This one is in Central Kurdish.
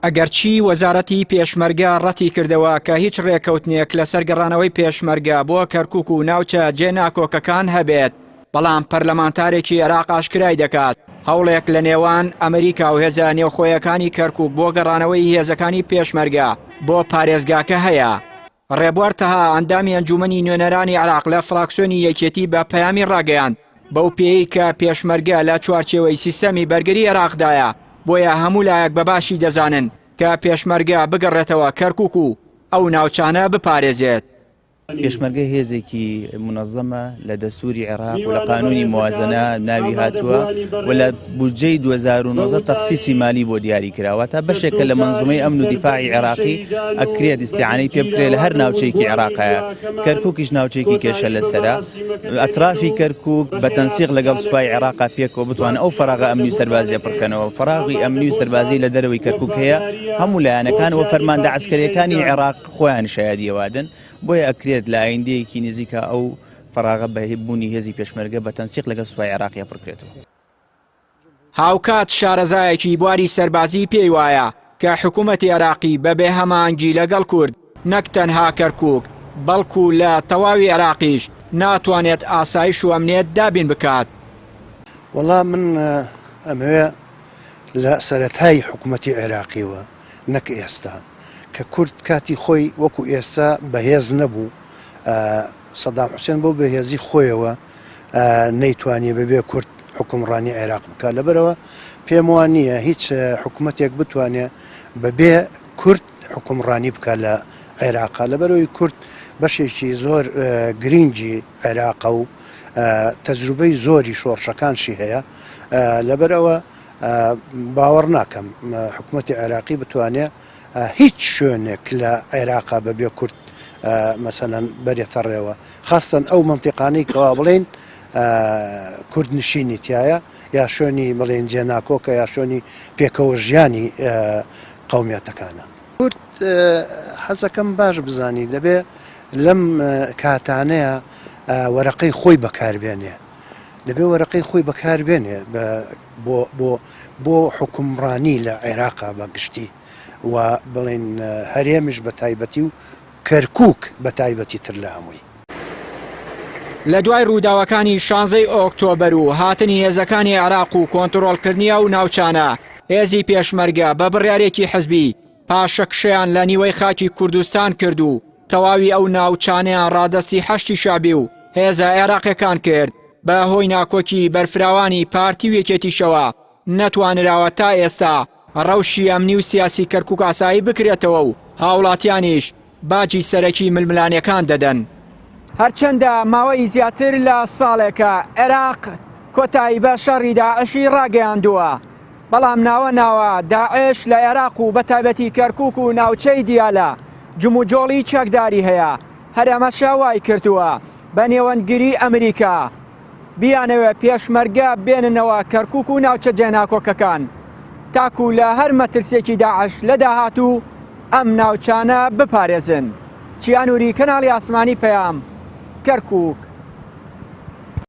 ئەگەرچی وەزارەتی پێشمەرگە ڕەتی کردەوە کە هیچ ڕێکەوتنێک لەسەر گەڕانەوەی پێشمەرگە بۆ کەرکووک و ناوچە جێناکۆکەکان هەبێت، بەڵام پەرلەمانتارێکی عێراق ئاشکرای دەکات هەوڵێک لە نێوان ئەمریکا و هێزە نێوخۆیەکانی کەرکووک بۆ گەڕانەوەی هێزەکانی پێشمەرگە بۆ پارێزگاکە هەیە. ڕێبوار تەها ئەندامی ئەنجومەنی نوێنەرانی عێراق لە فراکسیۆنی یەکێتی بە پەیامی ڕاگەیاند بەو پێی کە پێشمەرگە لە چوارچێوەی سیستەمی بەرگری عێراقدایە، بۆیە هەموو لایەک بەباشی دەزانن کە پێشمەرگە بگەڕێتەوە کەرکووک و ئەو ناوچانە بپارێزێت. پێشمەرگە هێزێکی منەظەمە لە دەستوری عێراق و لە قانونی موازنە ناوی هاتووە و لە بودجەی 2019 تەخسیسی مالی بۆ دیاری کراوە تا بەشێکە لە منزومەی ئەمن و دیفاعی عێراقی ئەکرێت ئیستیعانەی پێ بکرێت لە هەر ناوچەیەکی عێراقەیە. کەرکووکیش ناوچەیەکی کێشە لەسەرە، ئەترافی کەرکووک بە تەنسیق لەگەڵ سوپای عێراقا پێکەوە بتوانە ئەو فەراغە ئەمنی و سەربازیە پڕکەنەوە. فەراغی ئەمنی و سەربازی لە دەرەوەی کەرکووک هەیە، هەموو لایەنەکانەوە فەرماندە عەسکەریەکانی عێراق خۆیان شایەدیەوادن، بۆیە ئەکرێت لە ئایندەیەکی نزیکە ئەو فەراغە بەهێبوونی هێزی پێشمەرگە بە تەنسیق لەگەڵ سوپای عێراقیە پڕکرێتەوە. هاوکات شارەزایەکی بواری سەربازی پێی وایە کە حکوومەتی عێراقی بەبێ هەمانگی لەگەڵ کورد نەک تەنها کەرکووک بەڵکو لە تەواوی عێراقیش ناتوانێت ئاسایش و ئەمنیەت دابین بکات. وەڵام من ئەمەوێ لە سەرەتای حکوومەتی عێراقیوە نەک ئێستا کە کورد کاتی خۆی وەکو ئێستا بەهێز نەبوو، سەدام حوسێن بۆ بەهێزی خۆیەوە نەیتوانێ بەبێ کورد حکومڕانی عێراق بکات. لەبەرەوە پێم وان نییە هیچ حکوومەتێک بتوانێت بەبێ کورد حکومڕانی بکات لە عێراقا، لەبەرەوەی کورد بەشێکی زۆر گرنگی عێراقە و تەجروبەی زۆری شۆڕشەکانشی هەیە. لەبەرەوە باوەڕ ناکەم حکوومەتی عێراقی بتوانێت هیچ شوێنێک لە عێراقا بەبێ کورد مەسەلەن بەرێتە ڕێوە، خاستن ئەو منتیقانەی کەوا بڵێن کورد نشینی تایە یا شوێنی بڵێن جێناکۆکە یا شوێنی پێکەوە ژیانی قەومیەتەکانە. کورد حەزەکەم باش بزانی دەبێ لەم کاتانەیە وەرەقەی خۆی بەکاربێنێ، دەبێ وەرەقەی خۆی بەکاربێنێ بۆ حکومڕانی لە عێراقا بەگشتی و بڵێن هەرێمیش بە تایبەتی و کەرکووک بە تایبەتی تر لە هەمووی. لە دوای ڕووداوەکانی 16 ئۆکتۆبەر و هاتنی هێزەکانی عێراق و کۆنتڕۆڵکردنیە و ناوچانە، هێزی پێشمەرگە بە بڕیارێکی حزبی پاشەکشەیان لە نیوەی خاکی کوردستان کرد و تەواوی ئەو ناوچانیان ڕادەستی هەشتی شابی و هێزە عێراقیەکان کرد. بە هۆی ناکۆکی بەرفراوانی پارتی و یەکێتیشەوە نەتوانراوە تا ئێستا ڕەوشی ئەمنی و سیاسی کەرکووک ئاسایی بکرێتەوە و هاوڵاتیانیش باجی سەرەکی ململانیەکان دەدەن. هەرچەندە ماوەی زیاتر لە ساڵێکە عێراق کۆتایی بە شەڕی داعشی ڕاگەیاندووە، بەڵام ناوە داعش لە عێراق و بەتایبەتی کەرکووک و ناوچەی دیالە جموجۆڵی چەکداری هەیە. هەرێمە شاوای کردووە بە نێوەندگری ئەمریکا بیانەوە پێشمەرگە بێننەوە کەرکووک و ناوچە جێناکۆکەکان تاکو لە هەر مەترسێکی داعش لە داهاتوو ئەم ناوچانە بپارێزن. چیانوری کەناڵی ئاسمانی پەیام، کەرکووک.